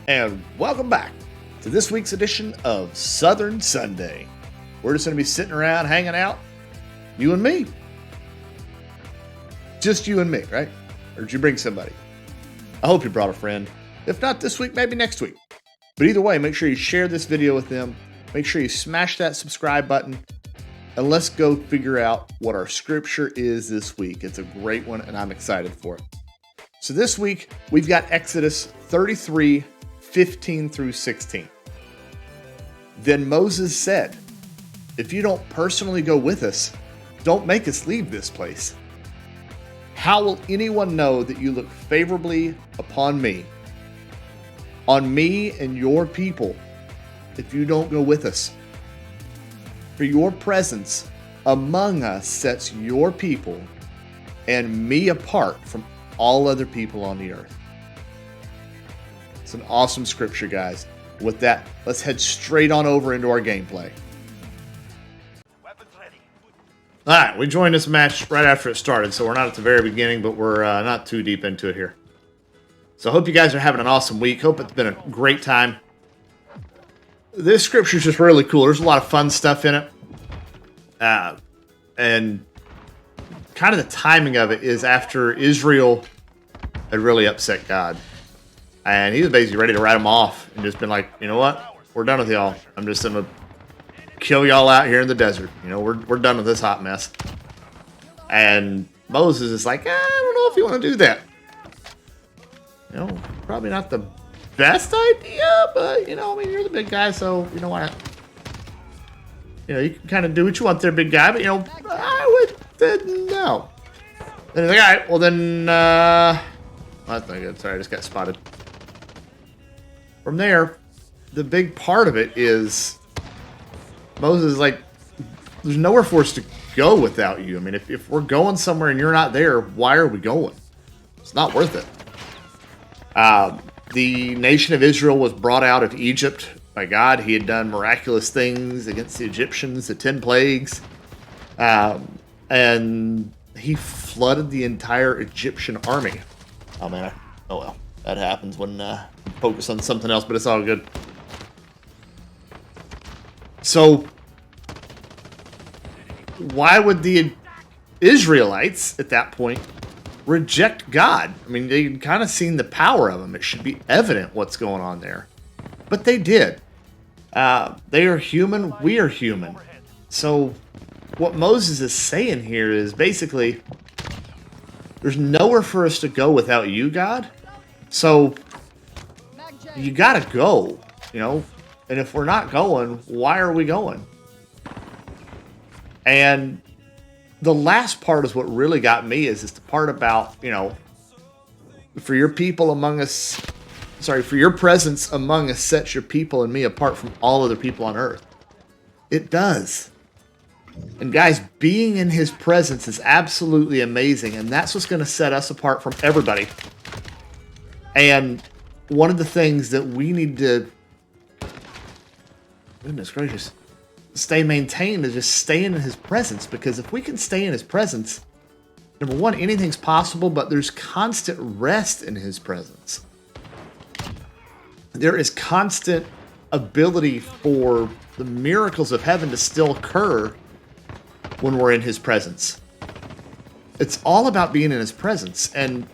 And welcome back to this week's edition of Southern Sunday. We're just going to be sitting around hanging out, you and me. Just you and me, right? Or did you bring somebody? I hope you brought a friend. If not this week, maybe next week. But either way, make sure you share this video with them. Make sure you smash that subscribe button. And let's go figure out what our scripture is this week. It's a great one, and I'm excited for it. So this week, we've got Exodus 33, 15 through 16. Then Moses said, "If you don't personally go with us, don't make us leave this place. How will anyone know that you look favorably upon me and your people, if you don't go with us? For your presence among us sets your people and me apart from all other people on the earth." It's an awesome scripture, guys. With that, let's head straight on over into our gameplay. All right, we joined this match right after it started, so we're not at the very beginning, but we're not too deep into it here. So I hope you guys are having an awesome week. Hope it's been a great time. This scripture is just really cool. There's a lot of fun stuff in it. And kind of the timing of it is after Israel had really upset God. And he was basically ready to write them off and just been like, you know what? We're done with y'all. I'm just going to kill y'all out here in the desert. You know, we're done with this hot mess. And Moses is like, I don't know if you want to do that. You know, probably not the best idea, but, you know, I mean, you're the big guy, so, you know, why not? You know, you can kind of do what you want there, big guy, but, you know, I would, no. Then he's like, all right, well then, that's not good. Sorry, I just got spotted. From there, the big part of it is Moses is like, there's nowhere for us to go without you. I mean, if we're going somewhere and you're not there, why are we going? It's not worth it. The nation of Israel was brought out of Egypt by God. He had done miraculous things against the Egyptians, the 10 plagues. And he flooded the entire Egyptian army. Oh, man. Oh, well. That happens when focus on something else, but it's all good. So, why would the Israelites at that point reject God? I mean, they'd kind of seen the power of him. It should be evident what's going on there. But they did. They are human. We are human. So, what Moses is saying here is basically, there's nowhere for us to go without you, God. So, you gotta go, you know? And if we're not going, why are we going? And the last part is what really got me, is the part about, you know, for your people among us, for your presence among us sets your people and me apart from all other people on earth. It does. And guys, being in his presence is absolutely amazing, and that's what's going to set us apart from everybody. And one of the things that we need to, goodness gracious, stay maintained is just staying in his presence. Because if we can stay in his presence, number one, anything's possible, but there's constant rest in his presence. There is constant ability for the miracles of heaven to still occur when we're in his presence. It's all about being in his presence. And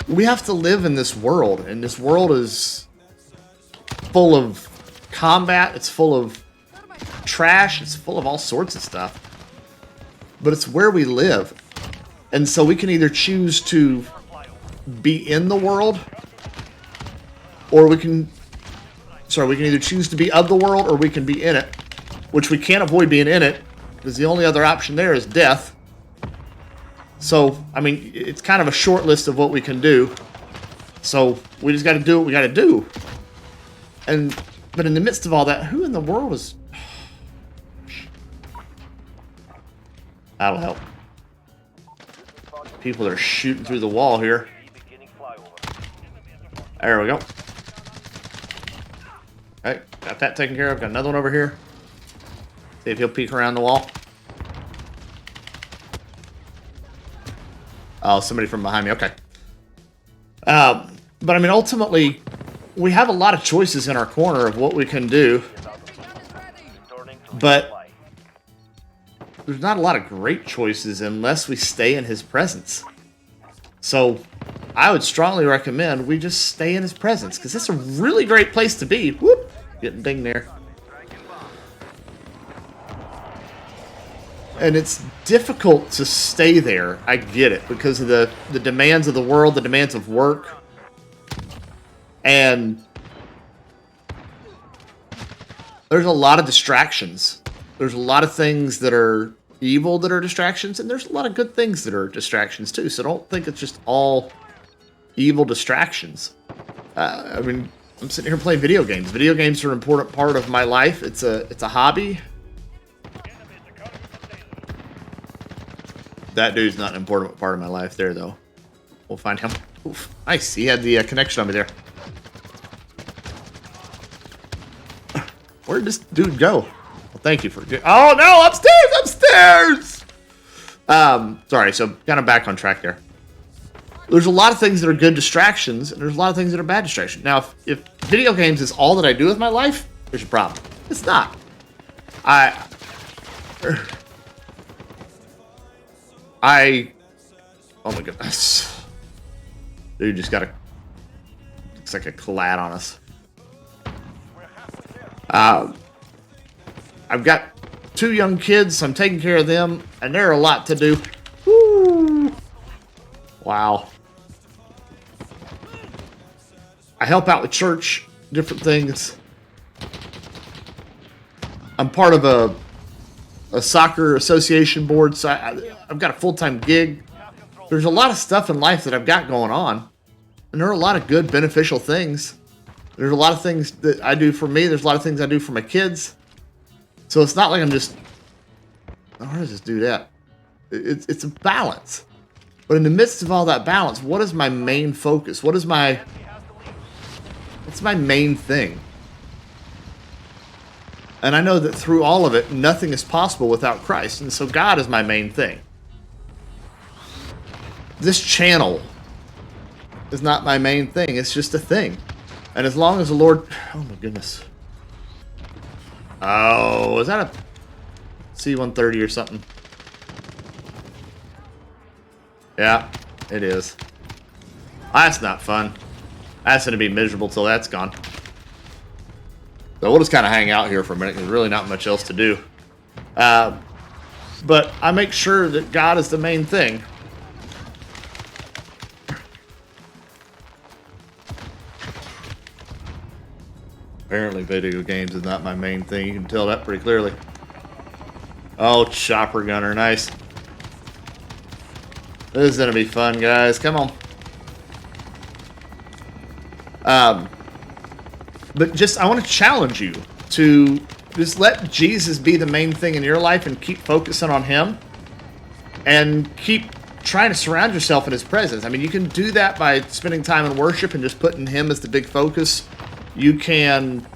we have to live in this world, and this world is full of combat, it's full of trash, it's full of all sorts of stuff. But it's where we live. And so we can either choose to be in the world, or we can either choose to be of the world, or we can be in it, which we can't avoid being in it, because the only other option there is death. So, I mean, it's kind of a short list of what we can do. So, we just got to do what we got to do. But in the midst of all that, who in the world is... That'll help. People are shooting through the wall here. There we go. Alright, got that taken care of. Got another one over here. See if he'll peek around the wall. Oh, somebody from behind me. Okay. But I mean, ultimately, we have a lot of choices in our corner of what we can do, but there's not a lot of great choices unless we stay in his presence. So I would strongly recommend we just stay in his presence, because it's a really great place to be. Whoop! Getting dinged there. And it's difficult to stay there. I get it, because of the demands of the world, the demands of work. And there's a lot of distractions. There's a lot of things that are evil that are distractions, and there's a lot of good things that are distractions too. So don't think it's just all evil distractions. I mean, I'm sitting here playing video games. Video games are an important part of my life. It's a hobby. That dude's not an important part of my life there, though. We'll find him. Oof, nice. He had the connection on me there. Where did this dude go? Well, thank you for... Oh, no! Upstairs! Upstairs! Sorry, so kind of back on track there. There's a lot of things that are good distractions, and there's a lot of things that are bad distractions. Now, if video games is all that I do with my life, there's a problem. It's not. Oh my goodness. Dude just got looks like a collat on us. I've got 2 young kids, so I'm taking care of them, and they're a lot to do. Woo! Wow. I help out with church, different things. I'm part of a soccer association board, so I've got a full-time gig. There's a lot of stuff in life that I've got going on, and there are a lot of good, beneficial things. There's a lot of things that I do for me. There's a lot of things I do for my kids. So it's not like I'm just... How does this do that? It's a balance. But in the midst of all that balance, what is my main focus? What's my main thing? And I know that through all of it, nothing is possible without Christ. And so God is my main thing. This channel is not my main thing. It's just a thing. And as long as the Lord... Oh my goodness. Oh, is that a C-130 or something? Yeah, it is. That's not fun. That's going to be miserable till that's gone. So we'll just kind of hang out here for a minute. There's really not much else to do. But I make sure that God is the main thing. Apparently video games is not my main thing. You can tell that pretty clearly. Oh, chopper gunner. Nice. This is going to be fun, guys. Come on. But just, I want to challenge you to just let Jesus be the main thing in your life and keep focusing on him. And keep trying to surround yourself in his presence. I mean, you can do that by spending time in worship and just putting him as the big focus. You can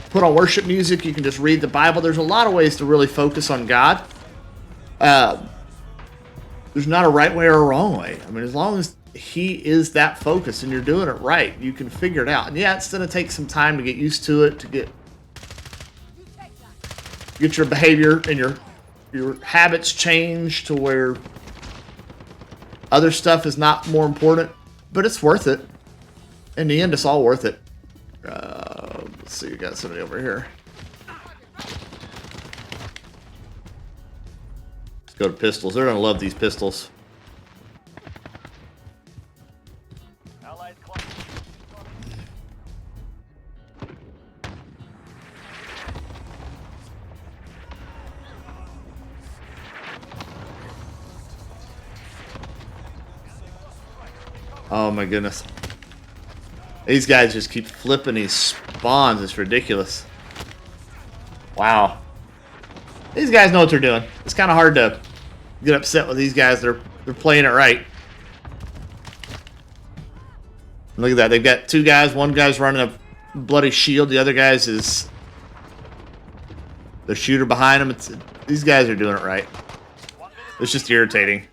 put on worship music. You can just read the Bible. There's a lot of ways to really focus on God. There's not a right way or a wrong way. I mean, as long as he is that focus and you're doing it right, you can figure it out. And yeah, it's going to take some time to get used to it, to get your behavior and your habits changed to where other stuff is not more important. But it's worth it. In the end, it's all worth it. Let's see, we got somebody over here. Let's go to pistols. They're going to love these pistols. Oh my goodness. These guys just keep flipping these spawns. It's ridiculous. Wow. These guys know what they're doing. It's kind of hard to get upset with these guys. They're playing it right. Look at that. They've got 2 guys. One guy's running a bloody shield. The other guy's is the shooter behind him. These guys are doing it right. It's just irritating.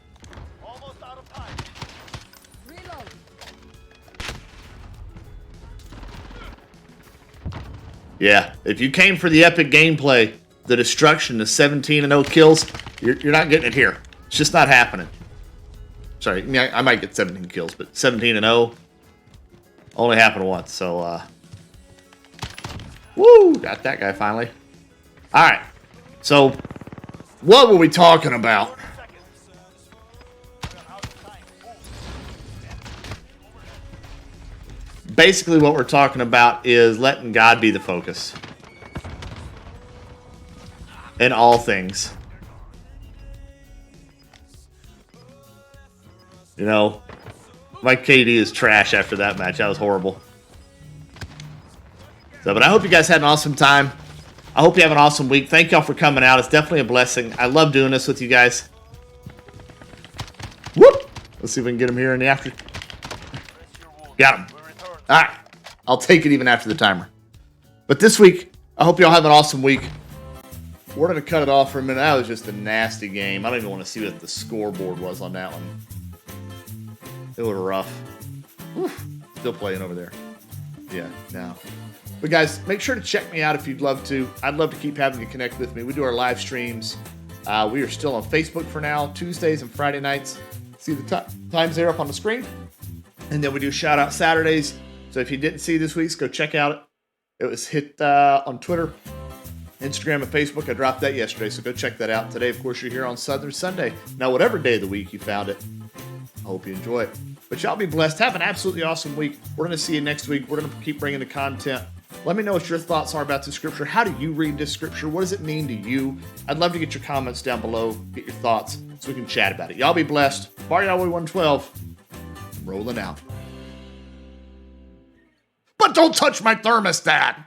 Yeah, if you came for the epic gameplay, the destruction, the 17-0 kills, you're not getting it here. It's just not happening. Sorry, I might get 17 kills, but 17-0 only happened once. So, woo, got that guy finally. All right, so what were we talking about? Basically, what we're talking about is letting God be the focus in all things. You know, my KD is trash after that match. That was horrible. So, but I hope you guys had an awesome time. I hope you have an awesome week. Thank y'all for coming out. It's definitely a blessing. I love doing this with you guys. Whoop! Let's see if we can get him here in the after. Got him. All right. I'll take it even after the timer. But this week, I hope y'all have an awesome week. We're going to cut it off for a minute. That was just a nasty game. I don't even want to see what the scoreboard was on that one. It was rough. Whew. Still playing over there. Yeah, no. But guys, make sure to check me out if you'd love to. I'd love to keep having you connect with me. We do our live streams. We are still on Facebook for now, Tuesdays and Friday nights. See the times there up on the screen. And then we do shout out Saturdays. So if you didn't see this week's, go check out it. It was hit on Twitter, Instagram, and Facebook. I dropped that yesterday, so go check that out. Today, of course, you're here on Southern Sunday. Now, whatever day of the week you found it, I hope you enjoy it. But y'all be blessed. Have an absolutely awesome week. We're going to see you next week. We're going to keep bringing the content. Let me know what your thoughts are about the scripture. How do you read this scripture? What does it mean to you? I'd love to get your comments down below, get your thoughts, so we can chat about it. Y'all be blessed. Bar Yahweh 112. I'm rolling out. But don't touch my thermostat.